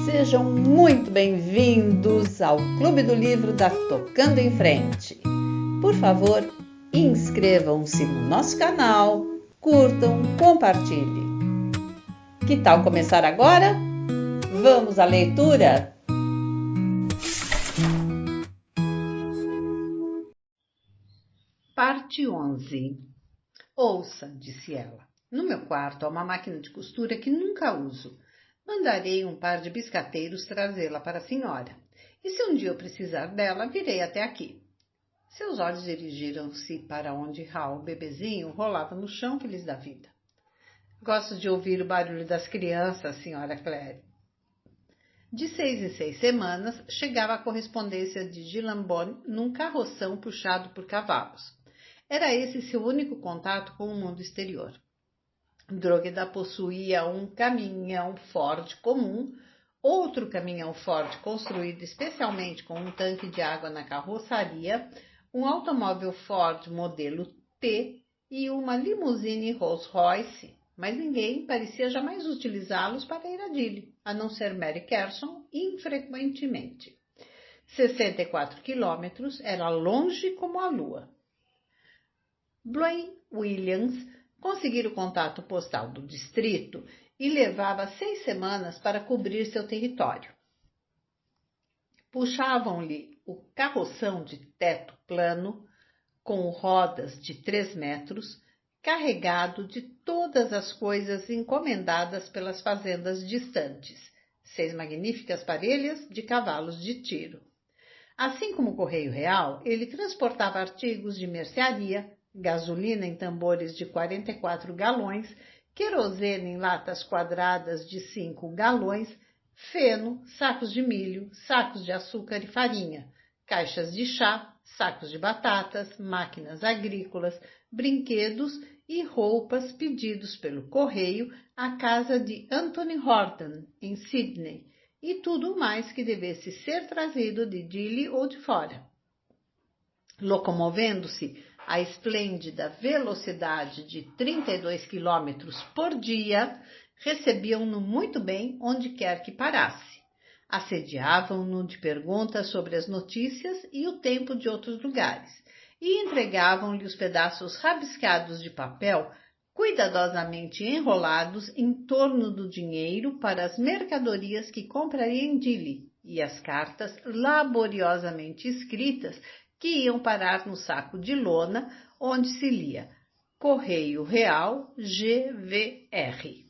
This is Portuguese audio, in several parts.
Sejam muito bem-vindos ao Clube do Livro da Tocando em Frente. Por favor, inscrevam-se no nosso canal, curtam, compartilhem. Que tal começar agora? Vamos à leitura? Parte 11. Ouça, disse ela. No meu quarto há uma máquina de costura que nunca uso. Mandarei um par de biscateiros trazê-la para a senhora. E se um dia eu precisar dela, virei até aqui. Seus olhos dirigiram-se para onde Hal, bebezinho, rolava no chão feliz da vida. Gosto de ouvir o barulho das crianças, senhora Claire. De 6 em 6 semanas, chegava a correspondência de Gilambone num carroção puxado por cavalos. Era esse seu único contato com o mundo exterior. Drogheda possuía um caminhão Ford comum, outro caminhão Ford construído especialmente com um tanque de água na carroçaria, um automóvel Ford modelo T e uma limusine Rolls-Royce, mas ninguém parecia jamais utilizá-los para ir a Dili, a não ser Mary Carson infrequentemente. 64 quilômetros era longe como a lua. Blaine Williams conseguira o contato postal do distrito e levava 6 semanas para cobrir seu território. Puxavam-lhe o carroção de teto plano, com rodas de 3 metros, carregado de todas as coisas encomendadas pelas fazendas distantes, 6 magníficas parelhas de cavalos de tiro. Assim como o Correio Real, ele transportava artigos de mercearia, gasolina em tambores de 44 galões, querosene em latas quadradas de 5 galões, feno, sacos de milho, sacos de açúcar e farinha, caixas de chá, sacos de batatas, máquinas agrícolas, brinquedos e roupas pedidos pelo correio à casa de Anthony Horton, em Sydney, e tudo mais que devesse ser trazido de Dili ou de fora. Locomovendo-se a esplêndida velocidade de 32 km por dia, recebiam-no muito bem onde quer que parasse. Assediavam-no de perguntas sobre as notícias e o tempo de outros lugares, e entregavam-lhe os pedaços rabiscados de papel cuidadosamente enrolados em torno do dinheiro para as mercadorias que compraria em Dili, e as cartas laboriosamente escritas que iam parar no saco de lona, onde se lia Correio Real GVR.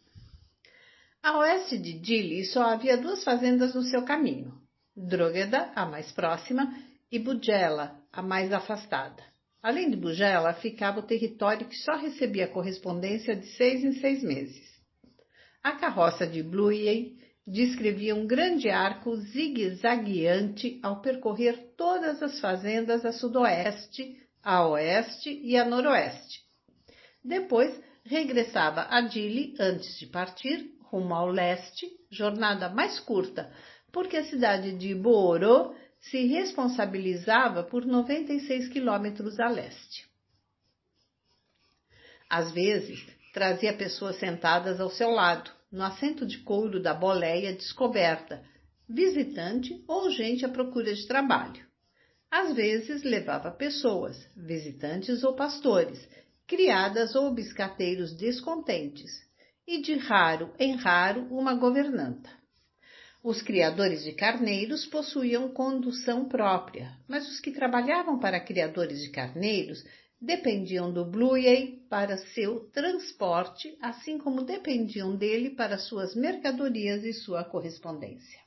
A oeste de Dili só havia 2 fazendas no seu caminho, Drogheda, a mais próxima, e Bugela, a mais afastada. Além de Bugela, ficava o território que só recebia correspondência de 6 em 6 meses. A carroça de Bluey descrevia um grande arco zigue-zagueante ao percorrer todas as fazendas a sudoeste, a oeste e a noroeste. Depois regressava a Dili antes de partir, rumo ao leste, jornada mais curta, porque a cidade de Booro se responsabilizava por 96 quilômetros a leste. Às vezes, trazia pessoas sentadas ao seu lado, no assento de couro da boleia descoberta, visitante ou gente à procura de trabalho. Às vezes levava pessoas, visitantes ou pastores, criadas ou biscateiros descontentes, e de raro em raro uma governanta. Os criadores de carneiros possuíam condução própria, mas os que trabalhavam para criadores de carneiros dependiam do Bluey para seu transporte, assim como dependiam dele para suas mercadorias e sua correspondência.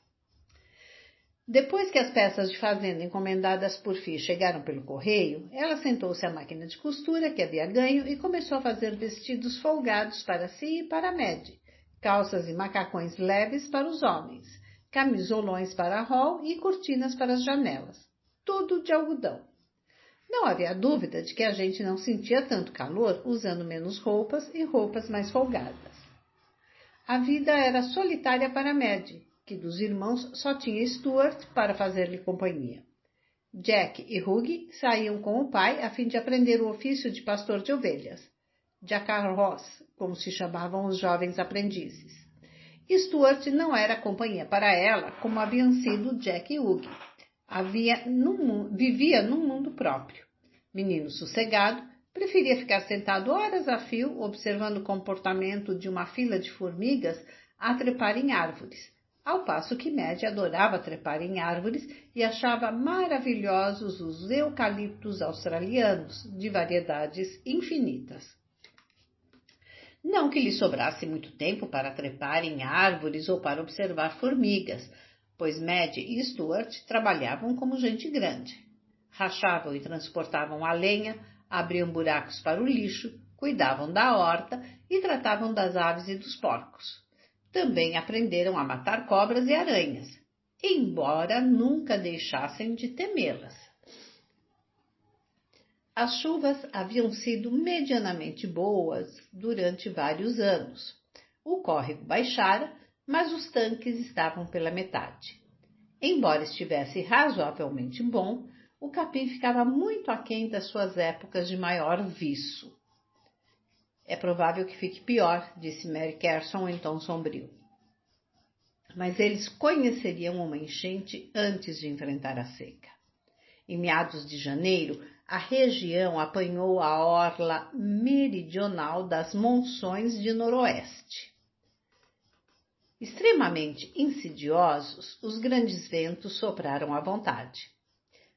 Depois que as peças de fazenda encomendadas por Fi chegaram pelo correio, ela sentou-se à máquina de costura que havia ganho e começou a fazer vestidos folgados para si e para Maddie, calças e macacões leves para os homens, camisolões para Hall e cortinas para as janelas, tudo de algodão. Não havia dúvida de que a gente não sentia tanto calor usando menos roupas e roupas mais folgadas. A vida era solitária para Maddie, que dos irmãos só tinha Stuart para fazer-lhe companhia. Jack e Hugh saíam com o pai a fim de aprender o ofício de pastor de ovelhas, Jacarroz, como se chamavam os jovens aprendizes. Stuart não era companhia para ela como haviam sido Jack e Hugh. Vivia num mundo próprio. Menino sossegado, preferia ficar sentado horas a fio observando o comportamento de uma fila de formigas a trepar em árvores, ao passo que Maddie adorava trepar em árvores e achava maravilhosos os eucaliptos australianos, de variedades infinitas. Não que lhe sobrasse muito tempo para trepar em árvores ou para observar formigas, pois Maddie e Stuart trabalhavam como gente grande. Rachavam e transportavam a lenha, abriam buracos para o lixo, cuidavam da horta e tratavam das aves e dos porcos. Também aprenderam a matar cobras e aranhas, embora nunca deixassem de temê-las. As chuvas haviam sido medianamente boas durante vários anos. O córrego baixara, mas os tanques estavam pela metade. Embora estivesse razoavelmente bom, o capim ficava muito aquém das suas épocas de maior viço. É provável que fique pior, disse Mary Carson em tom sombrio. Mas eles conheceriam uma enchente antes de enfrentar a seca. Em meados de janeiro, a região apanhou a orla meridional das monções de noroeste. Extremamente insidiosos, os grandes ventos sopraram à vontade.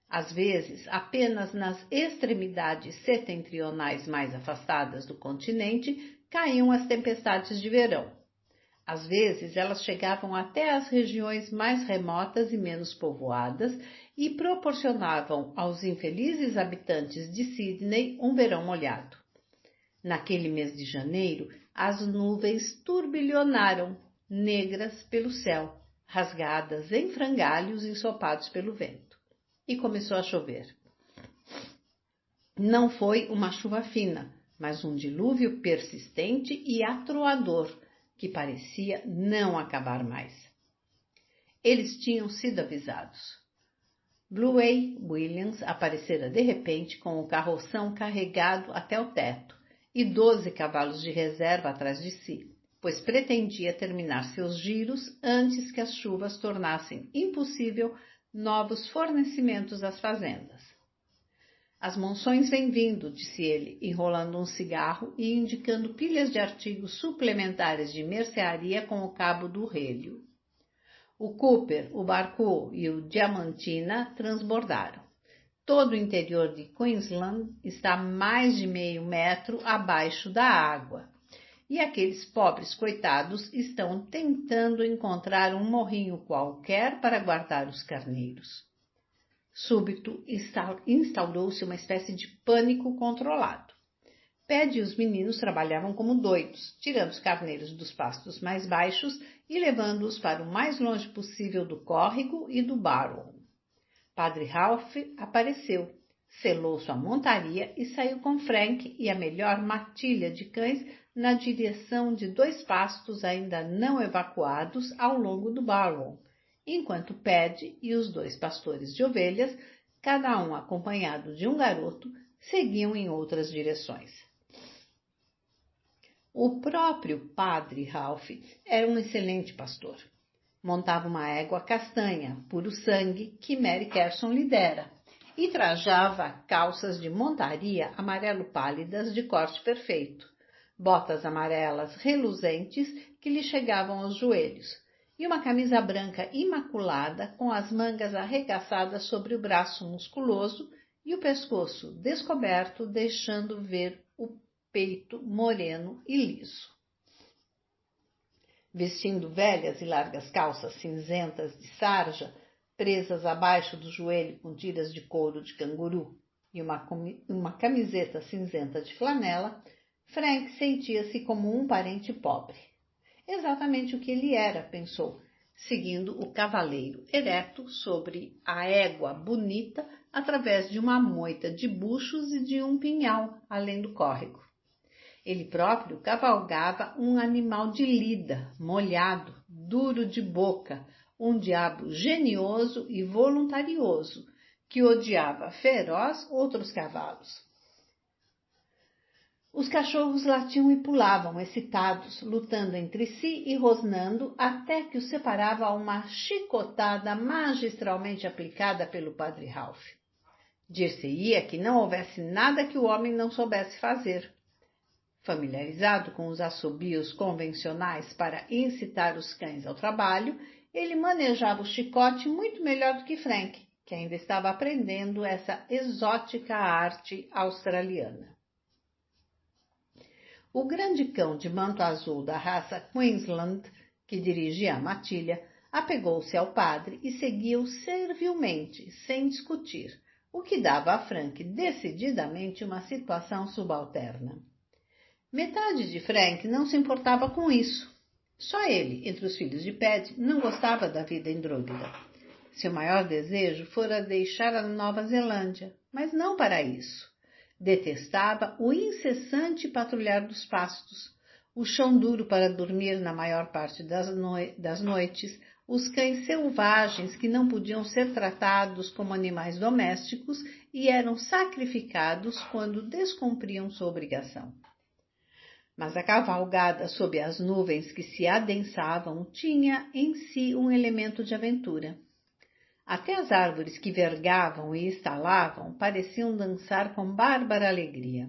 Às vezes, apenas nas extremidades setentrionais mais afastadas do continente caíam as tempestades de verão. Às vezes, elas chegavam até as regiões mais remotas e menos povoadas e proporcionavam aos infelizes habitantes de Sydney um verão molhado. Naquele mês de janeiro, as nuvens turbilhonaram, negras pelo céu, rasgadas em frangalhos ensopados pelo vento. E começou a chover. Não foi uma chuva fina, mas um dilúvio persistente e atroador, que parecia não acabar mais. Eles tinham sido avisados. Bluey Williams aparecera de repente com o carroção carregado até o teto e 12 cavalos de reserva atrás de si, pois pretendia terminar seus giros antes que as chuvas tornassem impossível novos fornecimentos às fazendas. As monções vêm vindo, disse ele, enrolando um cigarro e indicando pilhas de artigos suplementares de mercearia com o cabo do relho. O Cooper, o Barcoo e o Diamantina transbordaram. Todo o interior de Queensland está mais de meio metro abaixo da água. E aqueles pobres coitados estão tentando encontrar um morrinho qualquer para guardar os carneiros. Súbito instaurou-se uma espécie de pânico controlado. Ped e os meninos trabalhavam como doidos, tirando os carneiros dos pastos mais baixos e levando-os para o mais longe possível do córrego e do Barrow. Padre Ralph apareceu, selou sua montaria e saiu com Frank e a melhor matilha de cães na direção de 2 pastos ainda não evacuados ao longo do Barrow, enquanto Ped e os 2 pastores de ovelhas, cada um acompanhado de um garoto, seguiam em outras direções. O próprio padre Ralph era um excelente pastor. Montava uma égua castanha, puro sangue, que Mary Carson lidera, e trajava calças de montaria amarelo pálidas de corte perfeito, botas amarelas reluzentes que lhe chegavam aos joelhos, e uma camisa branca imaculada com as mangas arregaçadas sobre o braço musculoso e o pescoço descoberto, deixando ver o peito moreno e liso. Vestindo velhas e largas calças cinzentas de sarja, presas abaixo do joelho com tiras de couro de canguru e uma camiseta cinzenta de flanela, Frank sentia-se como um parente pobre. Exatamente o que ele era, pensou, seguindo o cavaleiro ereto sobre a égua bonita através de uma moita de buchos e de um pinhal, além do córrego. Ele próprio cavalgava um animal de lida, molhado, duro de boca, um diabo genioso e voluntarioso, que odiava feroz outros cavalos. Os cachorros latiam e pulavam, excitados, lutando entre si e rosnando, até que os separava uma chicotada magistralmente aplicada pelo padre Ralph. Dir-se-ia que não houvesse nada que o homem não soubesse fazer. Familiarizado com os assobios convencionais para incitar os cães ao trabalho, ele manejava o chicote muito melhor do que Frank, que ainda estava aprendendo essa exótica arte australiana. O grande cão de manto azul da raça Queensland, que dirigia a matilha, apegou-se ao padre e seguiu servilmente, sem discutir, o que dava a Frank decididamente uma situação subalterna. Metade de Frank não se importava com isso. Só ele, entre os filhos de Paddy, não gostava da vida em Drogheda. Seu maior desejo fora deixar a Nova Zelândia, mas não para isso. Detestava o incessante patrulhar dos pastos, o chão duro para dormir na maior parte das noites, os cães selvagens que não podiam ser tratados como animais domésticos e eram sacrificados quando descumpriam sua obrigação. Mas a cavalgada sob as nuvens que se adensavam tinha em si um elemento de aventura. Até as árvores que vergavam e estalavam pareciam dançar com bárbara alegria.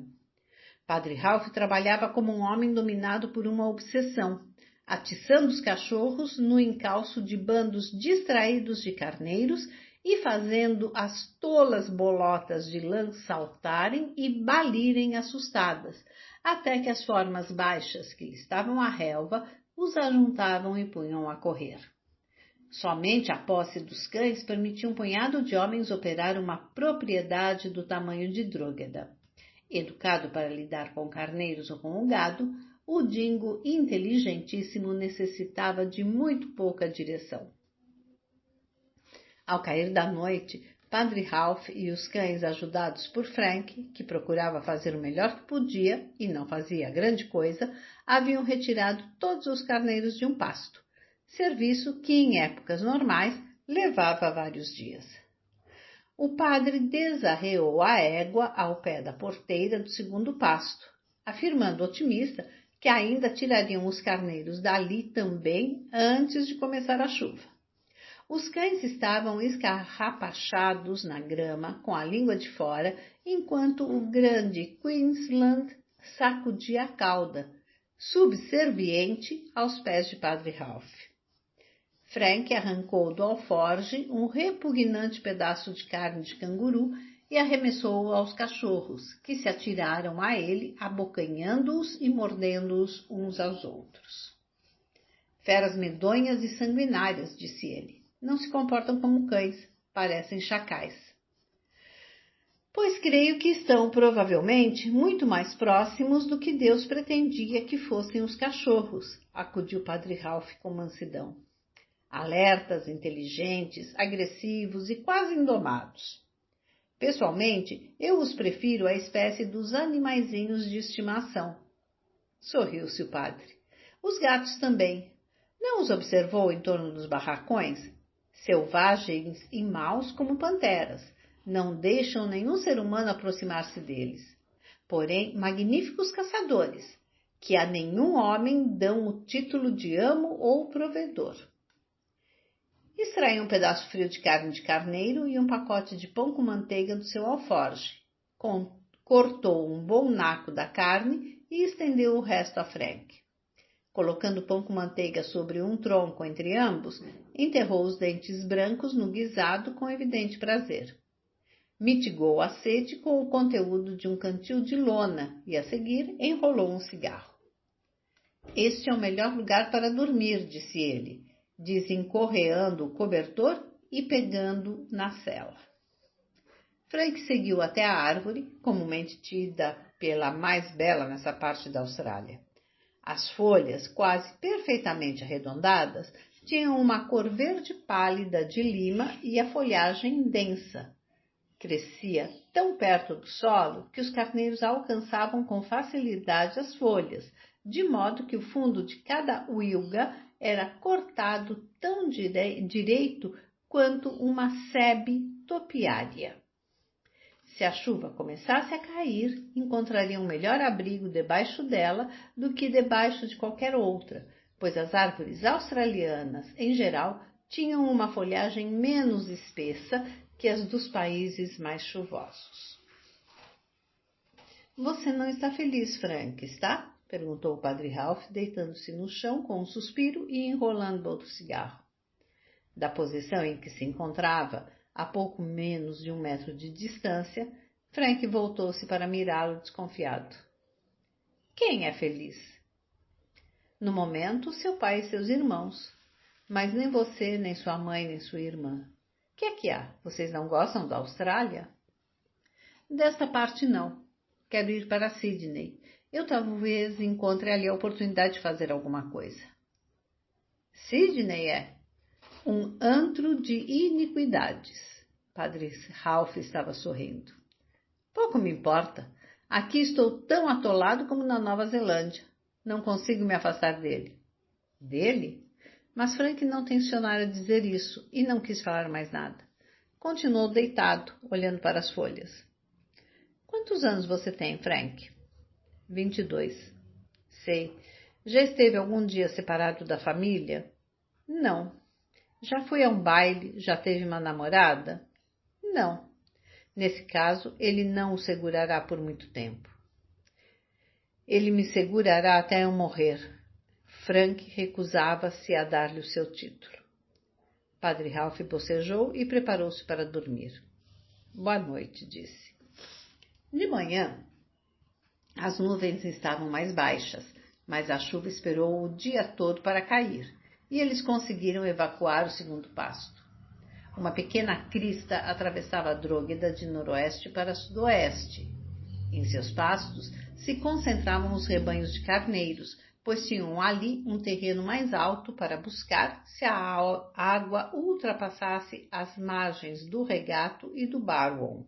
Padre Ralph trabalhava como um homem dominado por uma obsessão, atiçando os cachorros no encalço de bandos distraídos de carneiros e fazendo as tolas bolotas de lã saltarem e balirem assustadas, até que as formas baixas que lhe estavam à relva os ajuntavam e punham a correr. Somente a posse dos cães permitia um punhado de homens operar uma propriedade do tamanho de Drogheda. Educado para lidar com carneiros ou com o gado, o dingo inteligentíssimo necessitava de muito pouca direção. Ao cair da noite, Padre Ralph e os cães, ajudados por Frank, que procurava fazer o melhor que podia e não fazia grande coisa, haviam retirado todos os carneiros de um pasto, serviço que em épocas normais levava vários dias. O padre desarreou a égua ao pé da porteira do segundo pasto, afirmando otimista que ainda tirariam os carneiros dali também antes de começar a chuva. Os cães estavam escarrapachados na grama, com a língua de fora, enquanto o grande Queensland sacudia a cauda, subserviente aos pés de Padre Ralph. Frank arrancou do alforge um repugnante pedaço de carne de canguru e arremessou-o aos cachorros, que se atiraram a ele, abocanhando-os e mordendo-os uns aos outros. Feras medonhas e sanguinárias, disse ele. Não se comportam como cães, parecem chacais. Pois creio que estão, provavelmente, muito mais próximos do que Deus pretendia que fossem os cachorros, acudiu Padre Ralph com mansidão. Alertas, inteligentes, agressivos e quase indomados. Pessoalmente, eu os prefiro à espécie dos animaizinhos de estimação. Sorriu-se o padre. Os gatos também. Não os observou em torno dos barracões? Selvagens e maus como panteras. Não deixam nenhum ser humano aproximar-se deles. Porém, magníficos caçadores, que a nenhum homem dão o título de amo ou provedor. Extraiu um pedaço frio de carne de carneiro e um pacote de pão com manteiga do seu alforge. Cortou um bom naco da carne e estendeu o resto a Frank. Colocando o pão com manteiga sobre um tronco entre ambos, enterrou os dentes brancos no guisado com evidente prazer. Mitigou a sede com o conteúdo de um cantil de lona e, a seguir, enrolou um cigarro. Este é o melhor lugar para dormir, disse ele, desencorreando o cobertor e pegando na sela. Frank seguiu até a árvore, comumente tida pela mais bela nessa parte da Austrália. As folhas, quase perfeitamente arredondadas, tinham uma cor verde pálida de lima e a folhagem densa. Crescia tão perto do solo que os carneiros alcançavam com facilidade as folhas, de modo que o fundo de cada uilga era cortado tão direito quanto uma sebe topiária. Se a chuva começasse a cair, encontrariam um melhor abrigo debaixo dela do que debaixo de qualquer outra, pois as árvores australianas, em geral, tinham uma folhagem menos espessa que as dos países mais chuvosos. Você não está feliz, Frank, está? Perguntou o padre Ralph, deitando-se no chão com um suspiro e enrolando outro cigarro. Da posição em que se encontrava, a pouco menos de 1 metro de distância, Frank voltou-se para mirá-lo desconfiado. Quem é feliz? No momento, seu pai e seus irmãos. Mas nem você, nem sua mãe, nem sua irmã. Que é que há? Vocês não gostam da Austrália? Desta parte não. Quero ir para Sydney. Eu talvez encontre ali a oportunidade de fazer alguma coisa. Sydney é um antro de iniquidades. Padre Ralph estava sorrindo. Pouco me importa. Aqui estou tão atolado como na Nova Zelândia. Não consigo me afastar dele. Dele? Mas Frank não tencionara dizer isso e não quis falar mais nada. Continuou deitado, olhando para as folhas. Quantos anos você tem, Frank? 22. Sei. Já esteve algum dia separado da família? Não. Já foi a um baile? Já teve uma namorada? Não. Nesse caso, ele não o segurará por muito tempo. Ele me segurará até eu morrer. Frank recusava-se a dar-lhe o seu título. Padre Ralph bocejou e preparou-se para dormir. Boa noite, disse. De manhã, as nuvens estavam mais baixas, mas a chuva esperou o dia todo para cair, e eles conseguiram evacuar o segundo pasto. Uma pequena crista atravessava a Drógueda de noroeste para sudoeste. Em seus pastos se concentravam os rebanhos de carneiros, pois tinham ali um terreno mais alto para buscar se a água ultrapassasse as margens do Regato e do Barwon.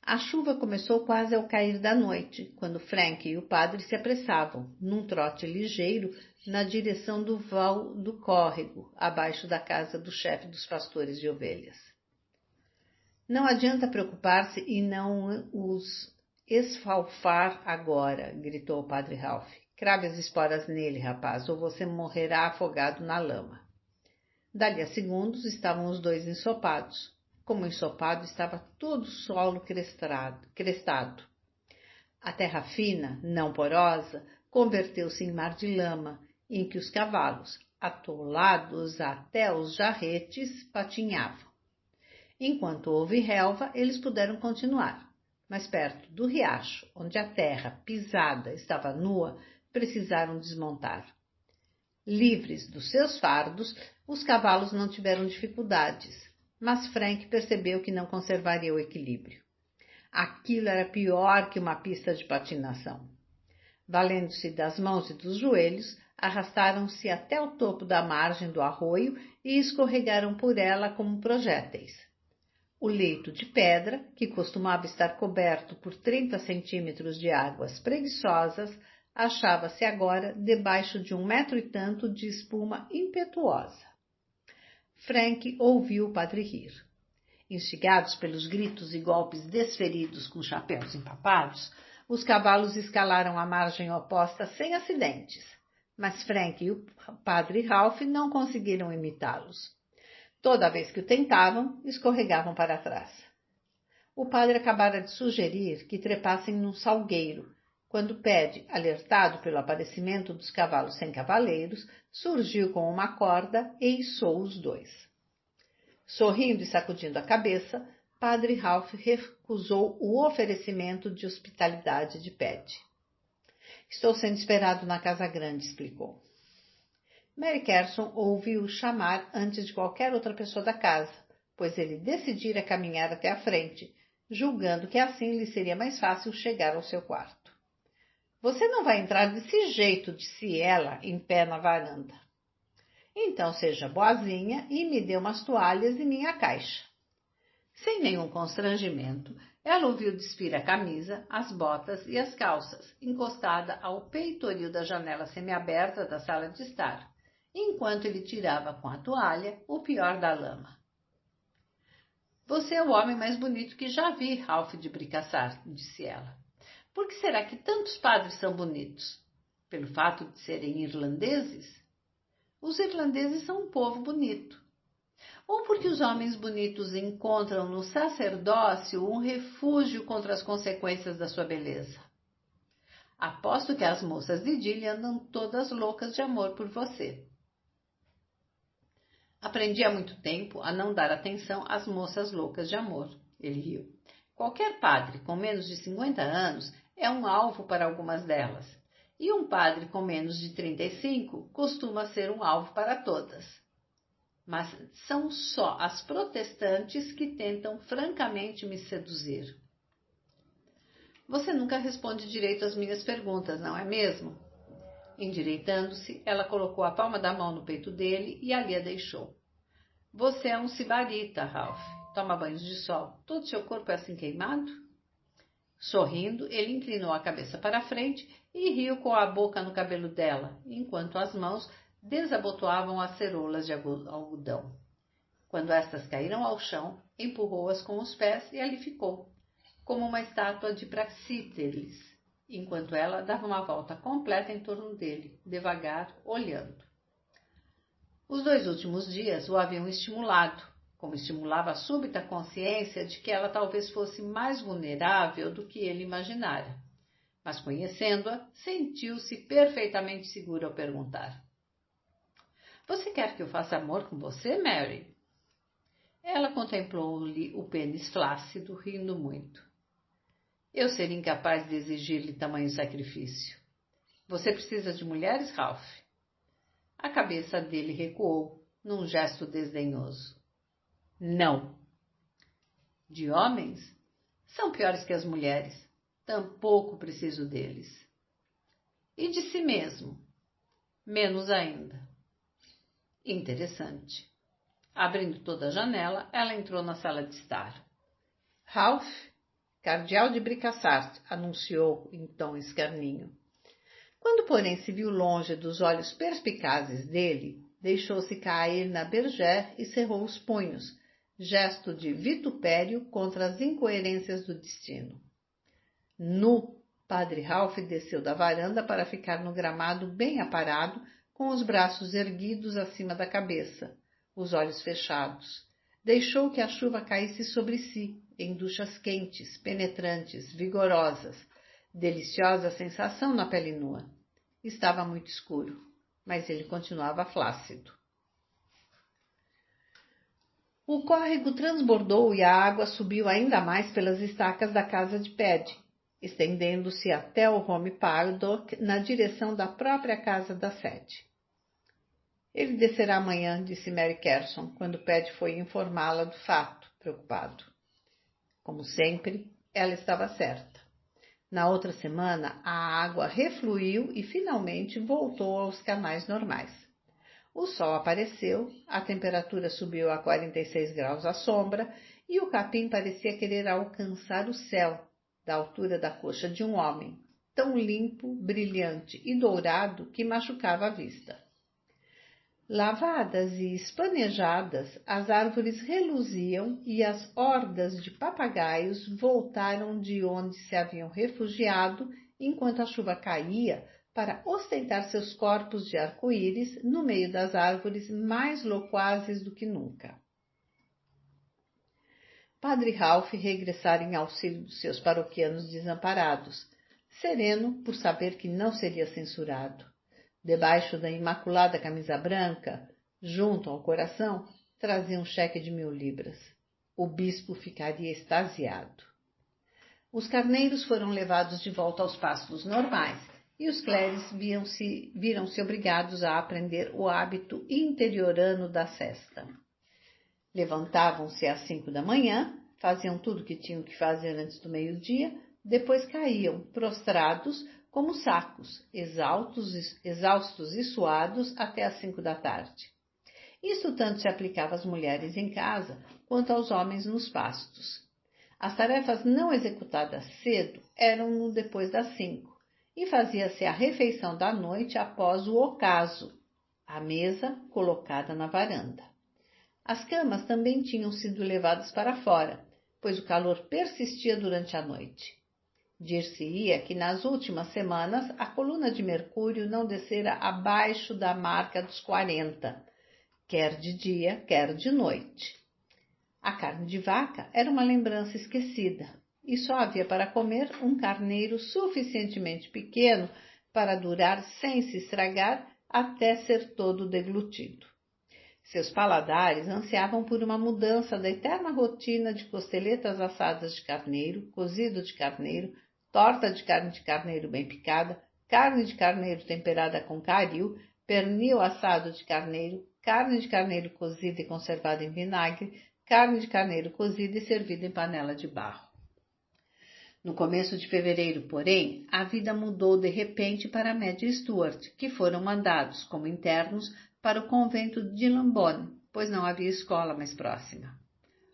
A chuva começou quase ao cair da noite, quando Frank e o padre se apressavam, num trote ligeiro, na direção do val do córrego, abaixo da casa do chefe dos pastores de ovelhas. Não adianta preocupar-se e não os esfalfar agora, gritou o padre Ralph. Crave as esporas nele, rapaz, ou você morrerá afogado na lama. Dali a segundos estavam os dois ensopados. Como ensopado estava todo o solo crestado. A terra fina, não porosa, converteu-se em mar de lama, em que os cavalos, atolados até os jarretes, patinhavam. Enquanto houve relva, eles puderam continuar, mas perto do riacho, onde a terra pisada estava nua, precisaram desmontar. Livres dos seus fardos, os cavalos não tiveram dificuldades, mas Frank percebeu que não conservaria o equilíbrio. Aquilo era pior que uma pista de patinação. Valendo-se das mãos e dos joelhos, arrastaram-se até o topo da margem do arroio e escorregaram por ela como projéteis. O leito de pedra, que costumava estar coberto por 30 centímetros de águas preguiçosas, achava-se agora debaixo de 1 metro e tanto de espuma impetuosa. Frank ouviu o padre rir. Instigados pelos gritos e golpes desferidos com chapéus empapados, os cavalos escalaram a margem oposta sem acidentes, mas Frank e o padre Ralph não conseguiram imitá-los. Toda vez que o tentavam, escorregavam para trás. O padre acabara de sugerir que trepassem num salgueiro, quando Ped, alertado pelo aparecimento dos cavalos sem cavaleiros, surgiu com uma corda e içou os dois. Sorrindo e sacudindo a cabeça, padre Ralph recusou o oferecimento de hospitalidade de Ped. Estou sendo esperado na casa grande, explicou. Mary Carson ouviu-o chamar antes de qualquer outra pessoa da casa, pois ele decidira caminhar até a frente, julgando que assim lhe seria mais fácil chegar ao seu quarto. Você não vai entrar desse jeito, disse ela, em pé na varanda. Então seja boazinha e me dê umas toalhas e minha caixa. Sem nenhum constrangimento, ela ouviu despir a camisa, as botas e as calças, encostada ao peitoril da janela semiaberta da sala de estar, enquanto ele tirava com a toalha o pior da lama. Você é o homem mais bonito que já vi, Ralph de Bricassart, disse ela. Por que será que tantos padres são bonitos? Pelo fato de serem irlandeses? Os irlandeses são um povo bonito. Ou porque os homens bonitos encontram no sacerdócio um refúgio contra as consequências da sua beleza. Aposto que as moças de Dille andam todas loucas de amor por você. Aprendi há muito tempo a não dar atenção às moças loucas de amor. Ele riu. Qualquer padre com menos de 50 anos é um alvo para algumas delas. E um padre com menos de 35 costuma ser um alvo para todas. Mas são só as protestantes que tentam francamente me seduzir. Você nunca responde direito às minhas perguntas, não é mesmo? Endireitando-se, ela colocou a palma da mão no peito dele e ali a deixou. Você é um sibarita, Ralph. Toma banhos de sol. Todo seu corpo é assim queimado? Sorrindo, ele inclinou a cabeça para a frente e riu com a boca no cabelo dela, enquanto as mãos desabotoavam as ceroulas de algodão. Quando estas caíram ao chão, empurrou-as com os pés e ali ficou, como uma estátua de Praxíteles, enquanto ela dava uma volta completa em torno dele, devagar, olhando. Os 2 últimos dias o haviam estimulado, como estimulava a súbita consciência de que ela talvez fosse mais vulnerável do que ele imaginara. Mas conhecendo-a, sentiu-se perfeitamente seguro ao perguntar. Você quer que eu faça amor com você, Mary? Ela contemplou-lhe o pênis flácido, rindo muito. Eu seria incapaz de exigir-lhe tamanho sacrifício. Você precisa de mulheres, Ralph? A cabeça dele recuou, num gesto desdenhoso. Não. De homens? São piores que as mulheres. Tampouco preciso deles. E de si mesmo? Menos ainda. Interessante. Abrindo toda a janela, ela entrou na sala de estar. Ralph, cardeal de Bricassart, anunciou em tom escarninho. Quando, porém, se viu longe dos olhos perspicazes dele, deixou-se cair na bergère e cerrou os punhos, gesto de vitupério contra as incoerências do destino. Nu, padre Ralph desceu da varanda para ficar no gramado bem aparado, com os braços erguidos acima da cabeça, os olhos fechados. Deixou que a chuva caísse sobre si, em duchas quentes, penetrantes, vigorosas. Deliciosa sensação na pele nua. Estava muito escuro, mas ele continuava flácido. O córrego transbordou e a água subiu ainda mais pelas estacas da casa de Paddy, estendendo-se até o home paddock na direção da própria casa da sede. Ele descerá amanhã, disse Mary Carson, quando Paddy foi informá-la do fato, preocupado. Como sempre, ela estava certa. Na outra semana, a água refluiu e finalmente voltou aos canais normais. O sol apareceu, a temperatura subiu a 46 graus à sombra e o capim parecia querer alcançar o céu, da altura da coxa de um homem, tão limpo, brilhante e dourado que machucava a vista. Lavadas e espanejadas, as árvores reluziam e as hordas de papagaios voltaram de onde se haviam refugiado enquanto a chuva caía para ostentar seus corpos de arco-íris no meio das árvores mais loquazes do que nunca. Padre Ralph regressara em auxílio dos seus paroquianos desamparados, sereno por saber que não seria censurado. Debaixo da imaculada camisa branca, junto ao coração, trazia um cheque de 1000 libras. O bispo ficaria extasiado. Os carneiros foram levados de volta aos pastos normais e os clérigos viram-se obrigados a aprender o hábito interiorano da sesta. Levantavam-se às 5 da manhã, faziam tudo o que tinham que fazer antes do meio-dia, depois caíam, prostrados, como sacos, exaustos e suados até às 5 da tarde. Isto tanto se aplicava às mulheres em casa quanto aos homens nos pastos. As tarefas não executadas cedo eram no depois das 5, e fazia-se a refeição da noite após o ocaso, a mesa colocada na varanda. As camas também tinham sido levadas para fora, pois o calor persistia durante a noite. Dir-se-ia que nas últimas semanas a coluna de mercúrio não descera abaixo da marca dos 40, quer de dia, quer de noite. A carne de vaca era uma lembrança esquecida, e só havia para comer um carneiro suficientemente pequeno para durar sem se estragar até ser todo deglutido. Seus paladares ansiavam por uma mudança da eterna rotina de costeletas assadas de carneiro, cozido de carneiro, torta de carneiro bem picada, carne de carneiro temperada com caril, pernil assado de carne de carneiro cozida e conservada em vinagre, carne de carneiro cozida e servida em panela de barro. No começo de fevereiro, porém, a vida mudou de repente para Madge e Stuart, que foram mandados como internos para o convento de Lambone, pois não havia escola mais próxima.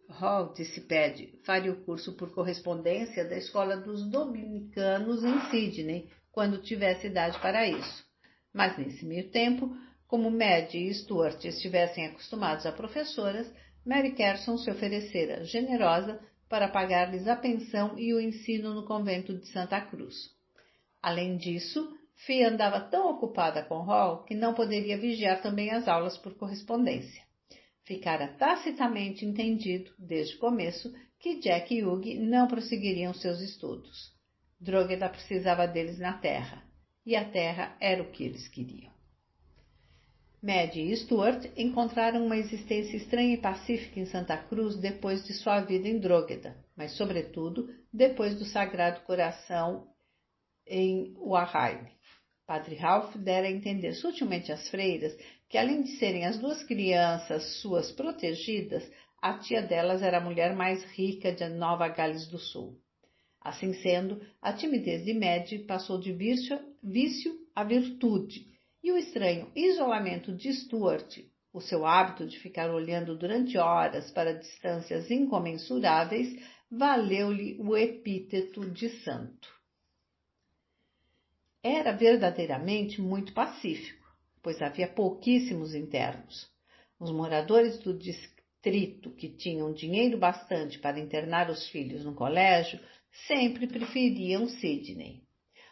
Hall, disse Paddy, faria o curso por correspondência da escola dos dominicanos em Sydney, quando tivesse idade para isso. Mas nesse meio tempo, como Madge e Stuart estivessem acostumados a professoras, Mary Carson se oferecera generosa para pagar-lhes a pensão e o ensino no convento de Santa Cruz. Além disso, Fia andava tão ocupada com Hall que não poderia vigiar também as aulas por correspondência. Ficara tacitamente entendido, desde o começo, que Jack e Hugh não prosseguiriam seus estudos. Drogheda precisava deles na terra, e a terra era o que eles queriam. Madge e Stuart encontraram uma existência estranha e pacífica em Santa Cruz depois de sua vida em Drogheda, mas, sobretudo, depois do Sagrado Coração em Warrine. Padre Ralph dera a entender sutilmente às freiras que, além de serem as duas crianças suas protegidas, a tia delas era a mulher mais rica de Nova Gales do Sul. Assim sendo, a timidez de Madge passou de vício a virtude, e o estranho isolamento de Stuart, o seu hábito de ficar olhando durante horas para distâncias incomensuráveis, valeu-lhe o epíteto de santo. Era verdadeiramente muito pacífico, pois havia pouquíssimos internos. Os moradores do distrito que tinham dinheiro bastante para internar os filhos no colégio sempre preferiam Sydney.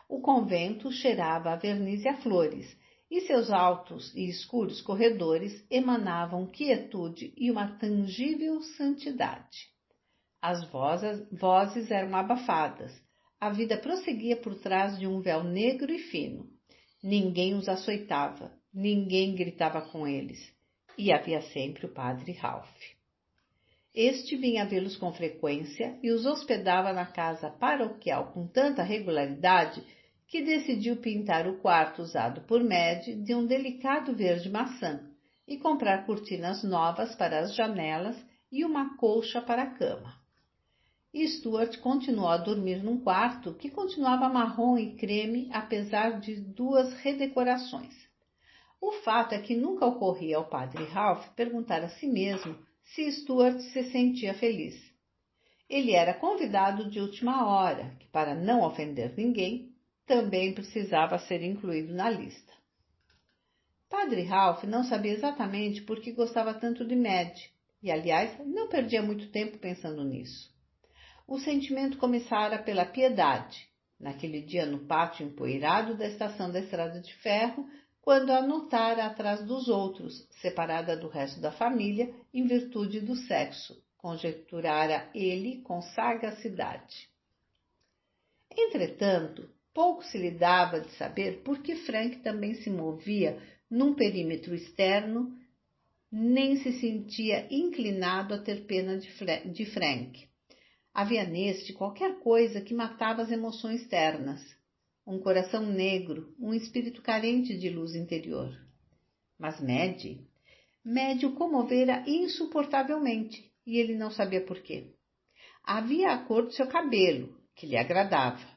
O convento cheirava a verniz e a flores, e seus altos e escuros corredores emanavam quietude e uma tangível santidade. As vozes eram abafadas. A vida prosseguia por trás de um véu negro e fino. Ninguém os açoitava, ninguém gritava com eles. E havia sempre o padre Ralph. Este vinha vê-los com frequência e os hospedava na casa paroquial com tanta regularidade que decidiu pintar o quarto usado por Madge de um delicado verde maçã e comprar cortinas novas para as janelas e uma colcha para a cama. E Stuart continuou a dormir num quarto que continuava marrom e creme, apesar de 2 redecorações. O fato é que nunca ocorria ao padre Ralph perguntar a si mesmo se Stuart se sentia feliz. Ele era convidado de última hora, que, para não ofender ninguém, também precisava ser incluído na lista. Padre Ralph não sabia exatamente por que gostava tanto de Madge, e, aliás, não perdia muito tempo pensando nisso. O sentimento começara pela piedade, naquele dia no pátio empoeirado da estação da estrada de ferro, quando a notara atrás dos outros, separada do resto da família, em virtude do sexo, conjecturara ele com sagacidade. Entretanto, pouco se lhe dava de saber por que Frank também se movia num perímetro externo, nem se sentia inclinado a ter pena de Frank. Havia neste qualquer coisa que matava as emoções ternas, um coração negro, um espírito carente de luz interior. Mas Madge o comovera insuportavelmente, e ele não sabia por quê. Havia a cor do seu cabelo, que lhe agradava,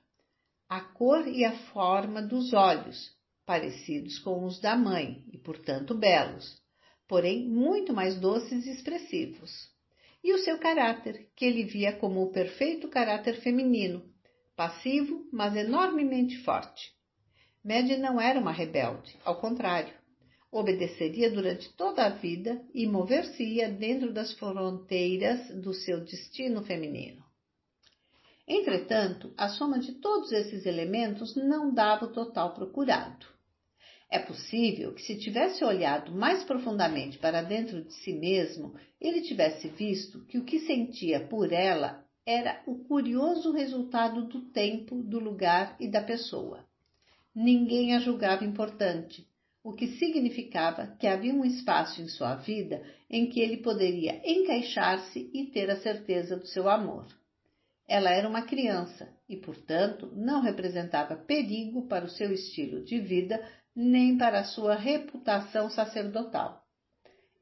a cor e a forma dos olhos, parecidos com os da mãe e, portanto, belos, porém muito mais doces e expressivos. E o seu caráter, que ele via como o perfeito caráter feminino, passivo, mas enormemente forte. Madge não era uma rebelde, ao contrário. Obedeceria durante toda a vida e mover-se-ia dentro das fronteiras do seu destino feminino. Entretanto, a soma de todos esses elementos não dava o total procurado. É possível que, se tivesse olhado mais profundamente para dentro de si mesmo, ele tivesse visto que o que sentia por ela era o curioso resultado do tempo, do lugar e da pessoa. Ninguém a julgava importante, o que significava que havia um espaço em sua vida em que ele poderia encaixar-se e ter a certeza do seu amor. Ela era uma criança e, portanto, não representava perigo para o seu estilo de vida nem para a sua reputação sacerdotal.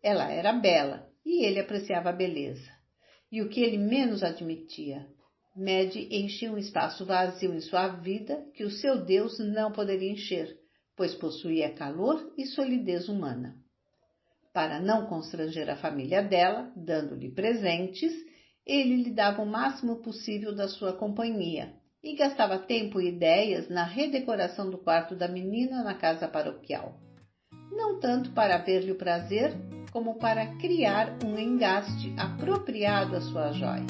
Ela era bela e ele apreciava a beleza. E o que ele menos admitia, Maddie enchia um espaço vazio em sua vida que o seu Deus não poderia encher, pois possuía calor e solidez humana. Para não constranger a família dela, dando-lhe presentes, ele lhe dava o máximo possível da sua companhia e gastava tempo e ideias na redecoração do quarto da menina na casa paroquial. Não tanto para ver-lhe o prazer, como para criar um engaste apropriado à sua joia.